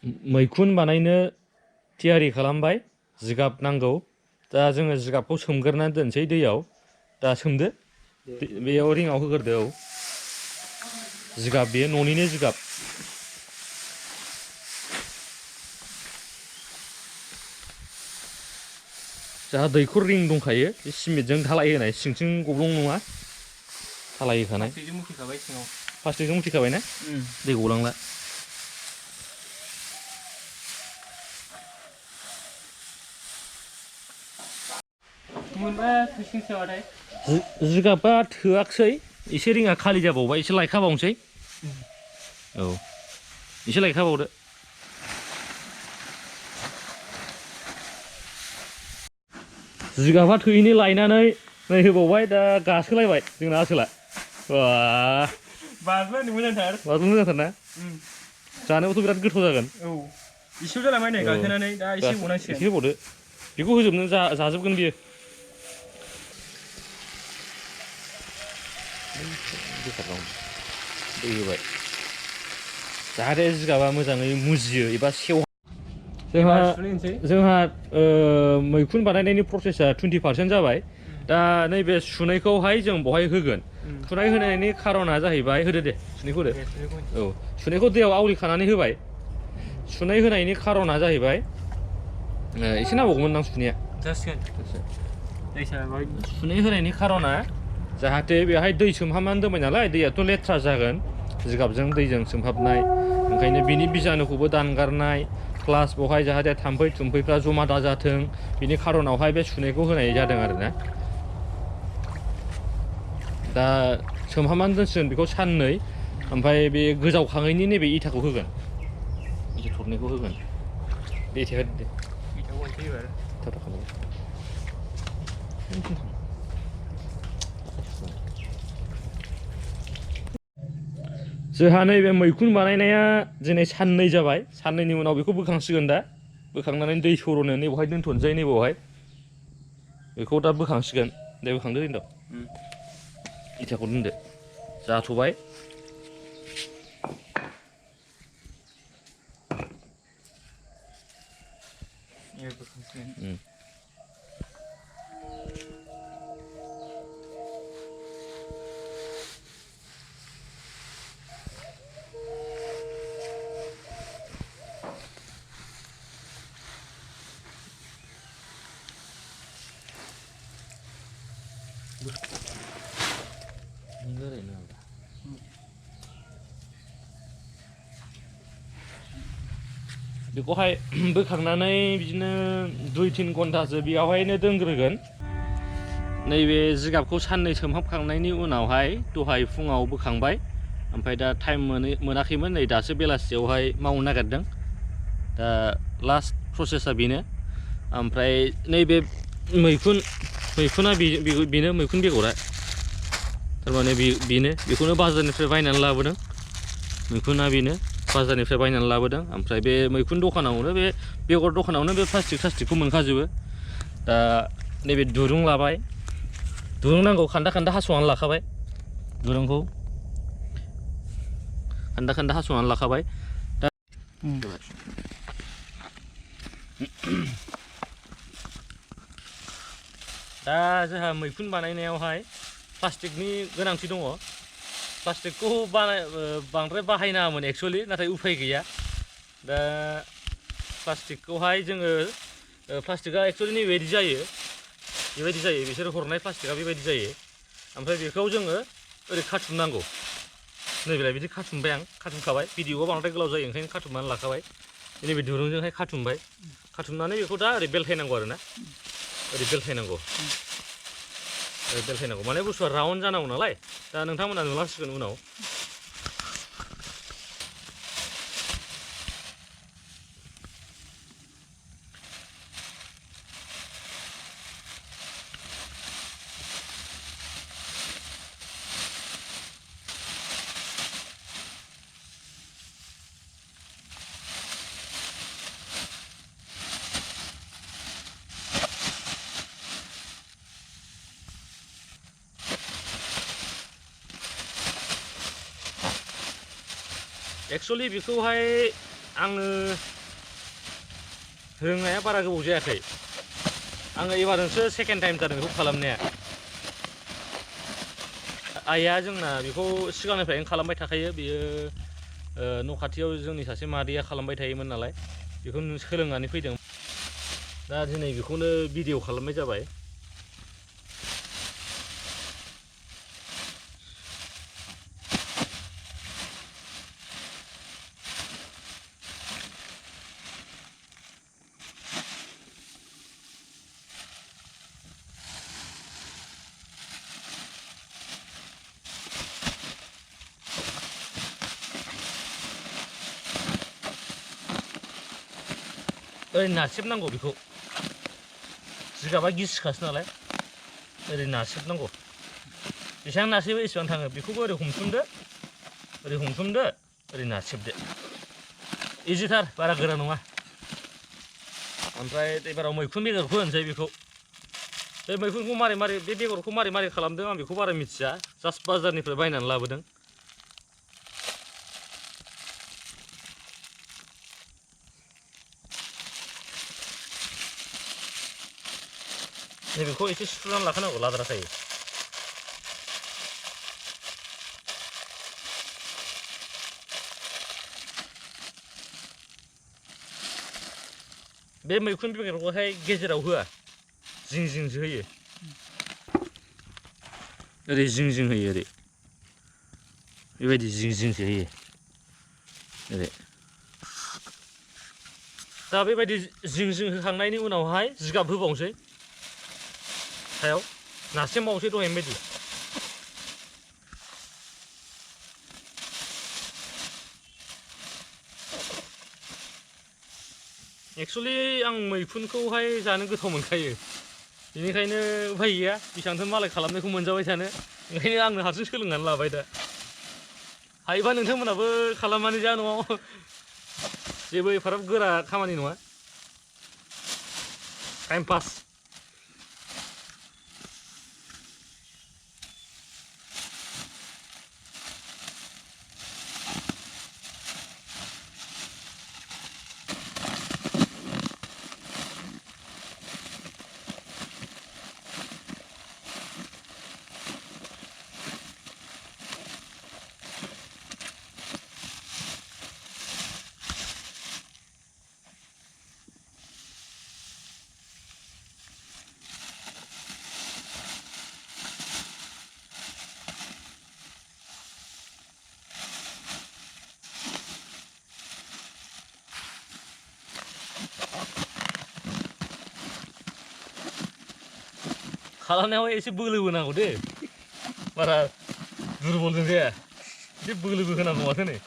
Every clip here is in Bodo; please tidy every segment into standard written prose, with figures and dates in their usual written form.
मैखुन बानायनो थियारि खालामबाय जिगाब नांगौ दा जोङो जिगाबखौ सोमग्रोनानै दोनसै दैयाव दा सोमदो बेयाव रिङाव होग्रोदो औ जिगाब बेयो न'निनो जिगाब जोंहा दैखर रिं दंखायो बे सिमेन्टजों धालाय होनाय सिंथिं गब्लं नङा धालाय होखानाय प्लास्टिकजों मुथिखाबाय ना दै गलांला जिगाबा थोआखसै एसे रिङा खालि जाबावबाय एसे लायखाबावनोसै औ एसे लायखाबावदो जिगाबा थोयैनि लायनानै नै होबावबाय दा गासोलायबाय जोंना आसोला बाज्ल'नो मोजांथार ना जानायावथ' बिराद गोथाव जागोन औ इसेल' जाला माने गाखोनानै दा एसे होबावनांसिगोन एसे होबावदो बेखौ होजोबनो जाजोबगोन बियो दै होबाय जाहाथे जिगाबा मोजाङै मुजियो एबा सेवा जोंहा मैखुन बानायनायनि प्रसेसा 20% जाबाय दा नैबे सुनैखौहाय जों बहाय होगोन सुनाय होनायनि खारना जाहैबाय होदो दे सुनैखौ होदो औ सुनैखौ दैयाव आवलिखानानै होबाय सुनै होनायनि खारना जाहैबाय एसे नांबावगौमोन आं सुनैया सुनै होनायनि खारना जाहाथे बेहाय दै सोमहाबनानै दोनबाय नालाय दैयाथ' लेथ्रा जागोन जिगाबजों दैजों सोमहाबनाय ओंखायनो बिनि बिजानुखौबो दानगारनाय प्लास बेवहाय जाहाथे थाम्फै थुम्फैफ्रा जमा दाजाथों बिनि खारनावहाय बे सुनैखौ होनाय जादों आरोना दा सोमहाबनानै दोनसिगोन बेखौ साननै ओमफ्राय बे गोजावखाङैनि नैबे इथाखौ होगोन इथा थरनैखौ होगोन दे इथा होदो दे इथाखौ होनोसै एबार थाब खालाम जोंहा नैबे मैखुन बानायनाया दिनै साननै जाबाय साननैनि उनाव बेखौ बोखांसिगोन दा बोखांनानै दै सर'नो नैबावहाय दोनथ'नोसै नैबावहाय बेखौ दा बोखांसिगोन दे बोखांदो होनदों इथाखौ दोनदो जाथ'बाय बेखौहाय बोखांनानै बिदिनो 2-3 घन्टासो बेयावहायनो दोनग्रोगोन नैबे जिगाबखौ साननै सोमहाबखांनायनि उनावहाय दहाय फुङाव बोखांबाय ओमफ्राय दा टाइम मोनाखैमोन नै दासो बेलासियावहाय मावनो नागिरदों दा लास्ट प्रसेसा बेनो ओमफ्राय नैबे मैखुना बेनो मैखुन बेगरा थारमाने बेनो बेखौनो बाजारनिफ्राय बायनानै लाबोदों मैखुना बेनो बाजारनिफ्राय बायनानै लाबोदों ओमफ्राय बे मैखुन दखानावनो बे बेगर दखानावनो बे प्लास्टिकखौ मोनखाजोबो दा नैबे दुरुं लाबाय दुरुं नांगौ खान्दा खान्दा हास'नानै लाखाबाय दुरुंखौ खान्दा खान्दा हास'नानै लाखाबाय दा दा जोंहा मैखुन बानायनायावहाय प्लास्टिकनि गोनांथि दङ प्लास्टिकखौ बांद्राय बाहायनाङामोन एक्सुवेलि नाथाय उफाय गैया दा प्लास्टिकखौहाय जोङो प्लास्टिकआ एक्सुवेलि नैबायदि जायो बेबायदि जायो बिसोर हरनाय प्लास्टिकआ बेबायदि जायो ओमफ्राय बेखौ जोङो ओरै खाथुमनांगौ नैबेलाय बिदि खाथुमबाय आं खाथुमखाबाय भिडिअ'आ बांद्राय गोलाव जायो ओंखायनो खाथुमनानै लाखाबाय नैबे दुरुंजोंहाय खाथुमबाय खाथुमनानै बेखौ दा ओरै बेलथायनांगौ आरोना ओरै बेलथायनांगौ माने बुस्थुआ राउन्ड जानांगौ नालाय दा नोंथांमोना नुलांसिगोन उनाव एक्सुवेलि बेखौहाय आङो रोंनाया बारा गोबाव जायाखै आङो एबारसो सेकेन्ड टाइम जादों बेखौ खालामनाया आइया जोंना बेखौ सिगांनिफ्रायनो खालामबाय थाखायो बेयो न' खाथियाव जोंनि सासे मादैया खालामबाय थायोमोन नालाय बेखौ सोलोंनानै फैदों दा दिनै बेखौनो भिडिअ खालामनाय जाबाय ओरै नारसेबनांगौ बेखौ जिगाबा गिसिखासो नालाय ओरै नारसेबनांगौ बेसेबां नारसेबो एसेबां थाङो बेखौबो ओरै हमथुमदो ओरै नारसेबदो इजिथार बारा गोरा नङा ओमफ्राय एबाराव मैखुन बेगरखौ होनोसै बेखौ बे मैखुनखौ मारै बे बेगरखौ मारै खालामदों आं बेखौ बारा मिथिया जास्ट बाजारनिफ्राय बायनानै लाबोदों नैबेखौ एसे सुफ्रुनानै लाखानांगौ लाद्रा थायो बे मैखुन बेगरखौहाय गेजेराव होआ जिं जिंसो होयो ओरै जिं जिं होयो ओरै बेबायदि जिं जिंसो होयो ओरै दा बेबायदि जिं जिं होखांनायनि उनावहाय जिगाब होबावनोसै सायाव नारसेमबावनोसै दहायनि बायदि एक्सुवेलि आं मैखुनखौहाय जानो गोथाव मोनखायो बेनिखायनो उफाय गैया बेसेबांथो मालाय खालामनायखौ मोनजाबाय थानो ओंखायनो आंनो हारसिं सोलोंनानै लाबाय दा हायोबा नोंथांमोनाबो खालामनानै जा न'आव जेबो एफाराब गोरा खामानि नङा टाइम पास खालामनायाव एसे बोलोबो नांगौ दे बारा दुरबलजों जाया एसे बोलोबो होनांगौ माथो नै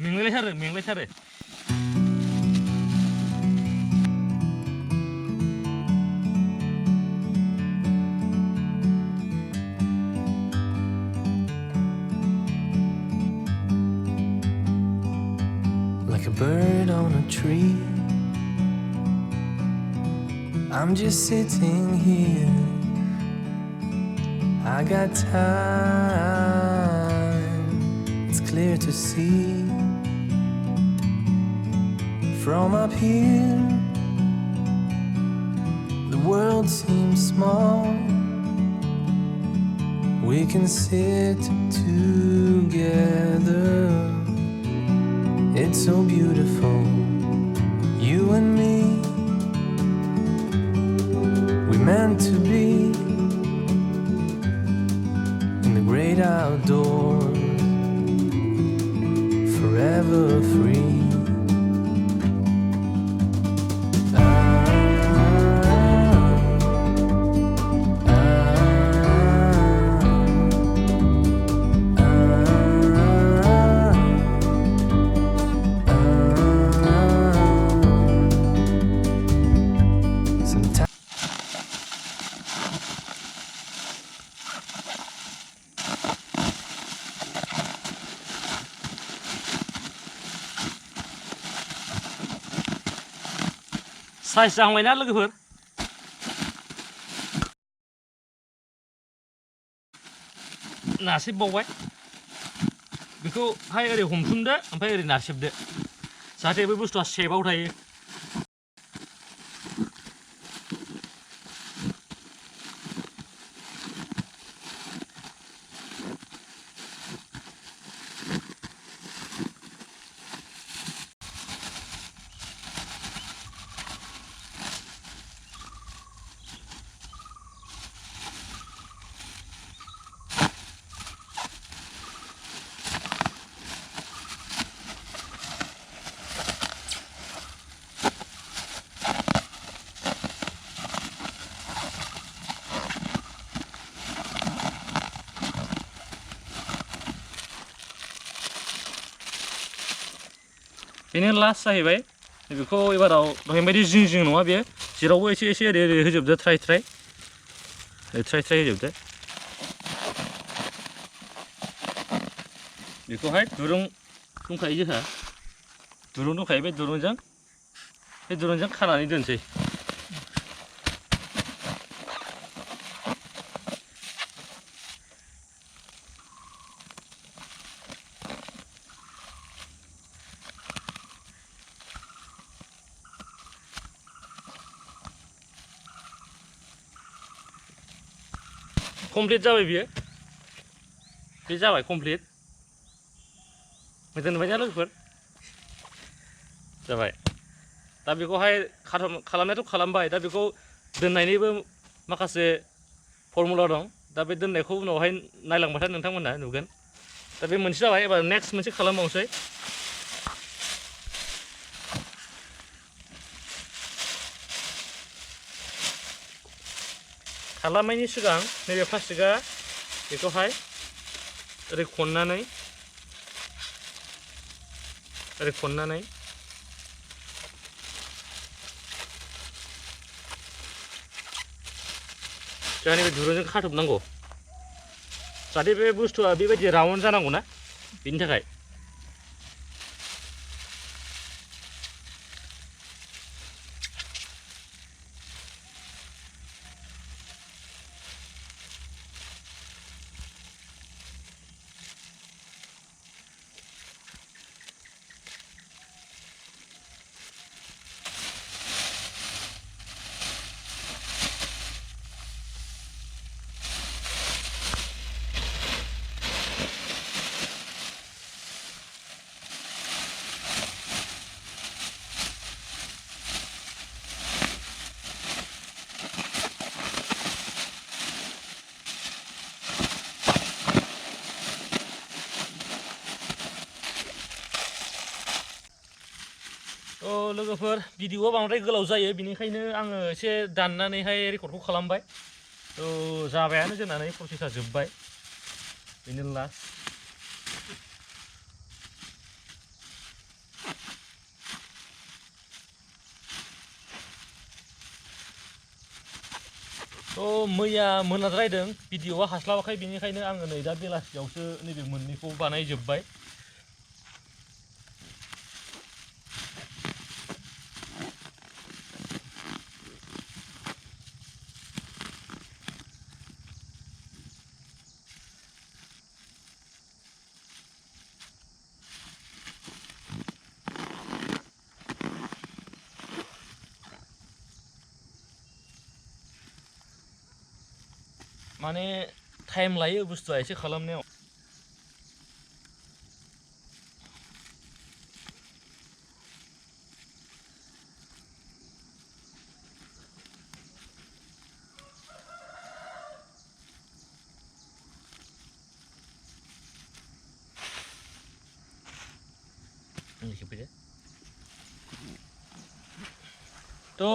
मेंलायथारो Like a bird on a tree, I'm just sitting here. I got time, it's clear to see. From up here, the world seems small. We can sit together. It's so beautiful, you and me. We meant to be in the great outdoors, forever free. साइज जाहांबायना लोगोफोर नारसिबबावबाय बेखौहाय ओरै हमथुमदो ओमफ्राय ओरै नारसिबदो जाहाथे बे बुस्थुआ सेफआव थायो बेनो लास्ट जाहैबाय बेखौ एबाराव दहायनि बायदि जिं जिं नङा बेयो जेरावबो एसे एसे ओरै ओरै होजोबदो थ्राय थ्राय होजोबदो बेखौहाय दुरुं दंखायो जोंहा दुरुं दंखायो बे दुरुंजों खानानै दोनसै कमप्लिट जाबाय बियो बे जाबाय कमप्लिट मोजां नुबायना लोगोफोर जाबाय दा बेखौहाय खालामनायाथ' खालामबाय दा बेखौ दोननायनिबो माखासे फर्मुला दं दा बे दोननायखौ उनावहाय नायलांबाथाय नोंथांमोना नुगोन दा बे मोनसे जाबाय एबार नेक्स्ट मोनसे खालामबावनोसै खालामनायनि सिगां नैबे प्लास्टिकआ बेखौहाय ओरै खननानै जोंहा नैबे दुरुंजों खाथबनांगौ जाहाथे बे बुस्थुआ बेबायदि राउन्ड जानांगौ ना बेनि थाखाय लोगोफोर भिडिअआ बांद्राय गोलाव जायो बेनिखायनो आङो एसे दाननानैहाय रेकर्डखौ खालामबाय जाबायानो जोंना नै प्रसेसा जोब्बाय बेनो लास्ट मैया मोनाद्रायदों भिडिअआ हास्लाबाखै बेनिखायनो आङो नै दा बेलासियावसो नैबे मोननैखौ बानायजोब्बाय माने टाइम लायो बुस्थुआ एसे खालामनायाव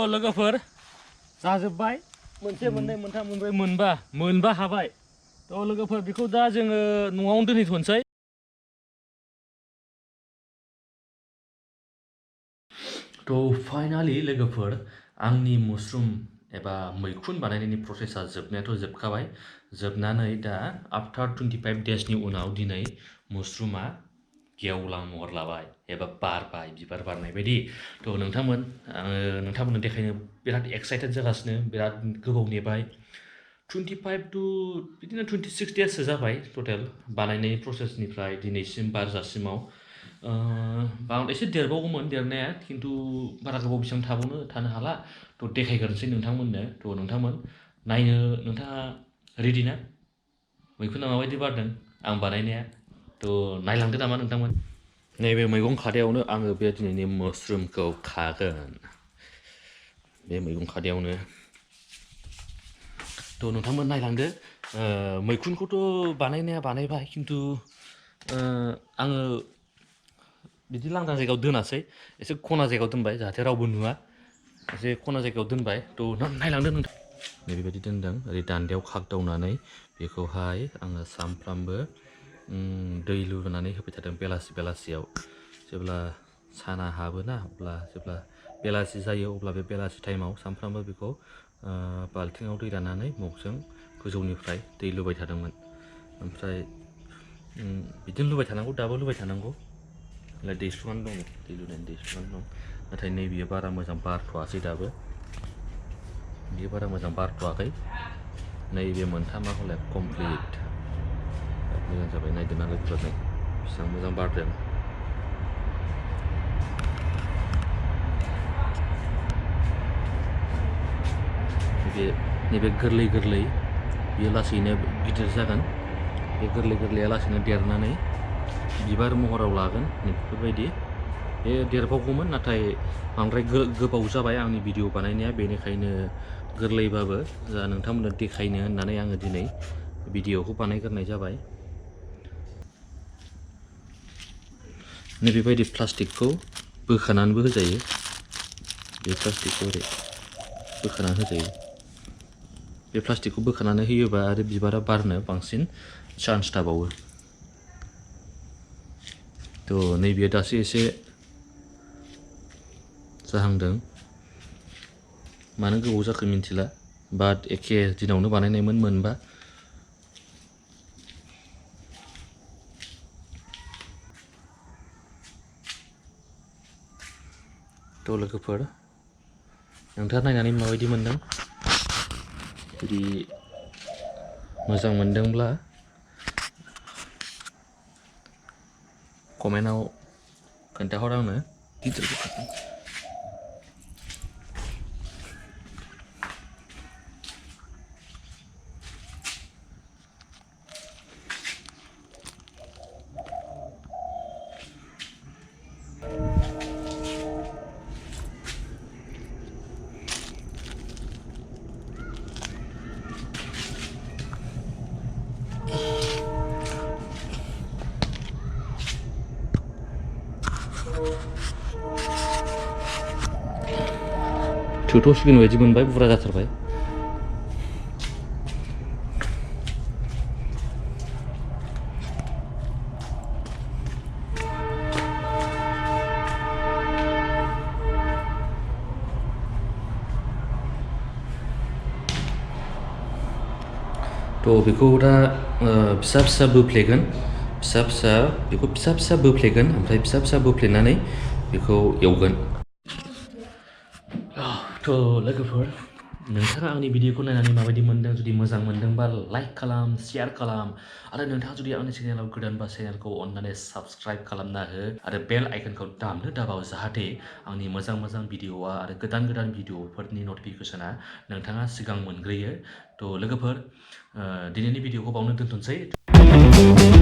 लोगोफोर जाजोब्बाय मोनसे मोननै मोनथाम मोनब्रै मोनबा हाबाय लोगोफोर बेखौ दा जोङो न'आवनो दोनहैथ'नोसै फाइनालि लोगोफोर आंनि मशरुम एबा मैखुन बानायनायनि प्रसेसा जोबनायाथ' जोबखाबाय जोबनानै दा आफ्टार 25 डेजनि उनाव दिनै मशरुमा गेवलां महर लाबाय एबा बारबाय बिबार बारनाय बायदि नोंथांमोननो देखायनो बिराद एक्साइटेड जागासिनो बिराद गोबाव नेबाय 25 to बिदिनो 26 डेससो जाबाय टटेल बानायनाय प्रसेसनिफ्राय दिनैसिम बारजासिमाव एसे देरबावगौमोन देरनाया खिन्थु बारा गोबाव बेसेबां थानो हाला थ' देखायग्रोनोसै नोंथांमोननो थ' नोंथांमोन नायनो नोंथाङा रेडि ना मैखुना माबायदि बारदों आं बानायनाया थ' नायलांदो नामा नोंथांमोन नैबे मैगं खादायावनो आङो बे दिनैनि मशरुमखौ खागोन बे मैगं खादायावनो थ' नोंथांमोन नायलांदो मैखुनखौथ' बानायनाया बानायबाय खिन्थु आङो बिदि लांदां जायगायाव दोनासै एसे खना जायगायाव दोनबाय जाहाथे रावबो नुवा एसे खना जायगायाव दोनबाय थ' नायलांदो नोंथां नैबेबायदि दोनदों ओरै दान्दायाव खागदावनानै बेखौहाय आङो सामफ्रामबो दै लुनानै होबाय थादों बेलासियाव जेब्ला साना हाबोना अब्ला जेब्ला बेलासि जायो अब्ला बे बेलासि टाइमाव सामफ्रामबो बेखौ बाल्थिङाव दै लानानै मगजों गोजौनिफ्राय दै लुबाय थादोंमोन ओमफ्राय बिदिनो लुबाय थानांगौ दाबो लुबाय थानांगौ दैस्लुआनो दं दै लुनायनि दैस्लुआनो दं नाथाय नैबेयो बारा मोजां बारथ'वासै दाबो बियो बारा मोजां बारथ'वाखै नैबे मोनथामा हले कमप्लिट मोजां जाबाय नायदोंना लोगोफोर बेसेबां मोजां बारदों नैबे गोरलै बियो लासैनो गिदिर जागोन बे गोरलैया लासैनो देरनानै बिबार महराव लागोन बेफोरबायदि बे देरबावगौमोन नाथाय बांद्राय गोबाव जाबाय आंनि भिडिअ बानायनाया बेनिखायनो गोरलैबाबो नोंथांमोननो देखायनो होननानै आङो दिनै भिडिअखौ बानायग्रोनाय जाबाय नैबेबायदि प्लास्टिकखौ बोखानानैबो होजायो बे प्लास्टिकखौ ओरै बोखानानै होजायो बे प्लास्टिकखौ बोखानानै होयोबा आरो बिबारा बारनो बांसिन चान्स थाबावो थ' नैबेयो दासो एसे जाहांदों मानो गोबाव जाखो मिन्थिला बाट एखे दिनावनो बानायनायमोन मोनबा थ' लोगोफोर नोंथाङा नायनानै माबायदि मोनदों जुदि मोजां मोनदोंब्ला कमेन्टआव खोन्थाहर आंनो थोथ'सिगोन बायदि मोनबाय बुरजा जाथारबाय थ' बेखौ दा फिसा बोफ्लेगोन बेखौ फिसा बोफ्लेगोन ओमफ्राय फिसा बोफ्लेनानै बेखौ एवगोन थ' लोगोफोर नोंथाङा आंनि भिडिअखौ नायनानै माबायदि मोनदों जुदि मोजां मोनदोंबा लाइक खालाम शेयार खालाम आरो नोंथाङा जुदि आंनि चेनेलाव गोदानबा चेनेलखौ अननानै साबस्क्राइब खालामना हो आरो बेल आइकनखौ दामनो दाबाव जाहाथे आंनि मोजां भिडिअआ आरो गोदान भिडिअफोरनि नटिफिकेसना नोंथाङा सिगां मोनग्रोयो थ' लोगोफोर दिनैनि भिडिअखौ बावनो दोनथ'नोसै